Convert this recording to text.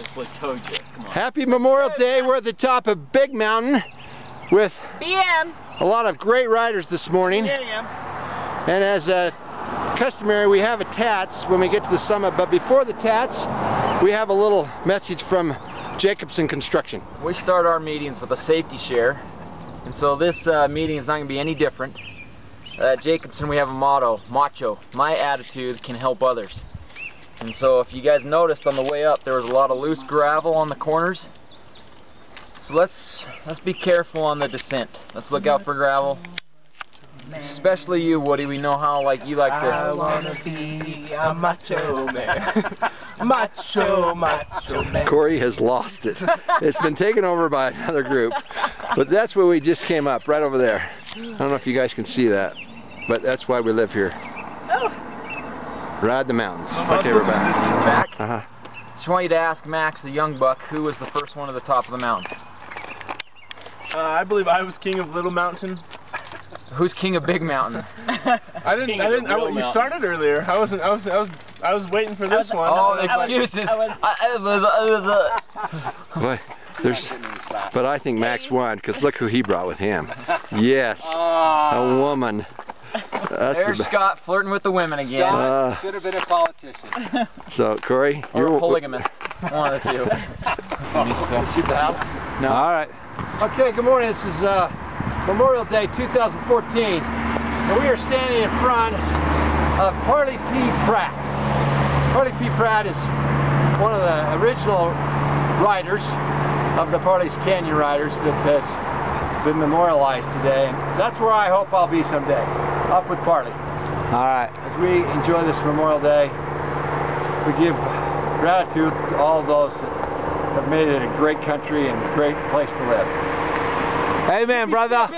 told you. Come on. Happy Memorial Day. We're at the top of Big Mountain with BM. a lot of great riders this morning. And as customary, we have a tats when we get to the summit, but before the tats, we have a little message from Jacobsen Construction. We start our meetings with a safety share, and so this meeting is not going to be any different. At Jacobsen we have a motto, macho, my attitude can help others. And so if you guys noticed on the way up, there was a lot of loose gravel on the corners. So let's be careful on the descent. Let's look out for gravel. Especially you, Woody. We know how you like to. I wanna be a macho man. Macho man. Corey has lost it. It's been taken over by another group. But that's where we just came up, right over there. I don't know if you guys can see that, but that's why we live here. Oh. Ride the mountains. Okay, we're back. Just want you to ask Max, the young buck, who was the first one to the top of the mountain. I believe I was king of Little Mountain. Who's king of Big Mountain? You started earlier. I was waiting for this one. Oh, excuses. But I think Max won because look who he brought with him. Yes, a woman. There's Scott flirting with the women again. Scott should have been a politician. So Corey, you're a polygamist. One of the two. Shoot the house? No. All right. Okay, good morning. This is Memorial Day 2014, and we are standing in front of Parley P. Pratt. Parley P. Pratt is one of the original riders of the Parley's Canyon Riders that has been memorialized today. And that's where I hope I'll be someday, up with Parley. All right. As we enjoy this Memorial Day, we give gratitude to all those that have made it a great country and a great place to live. Amen, brother.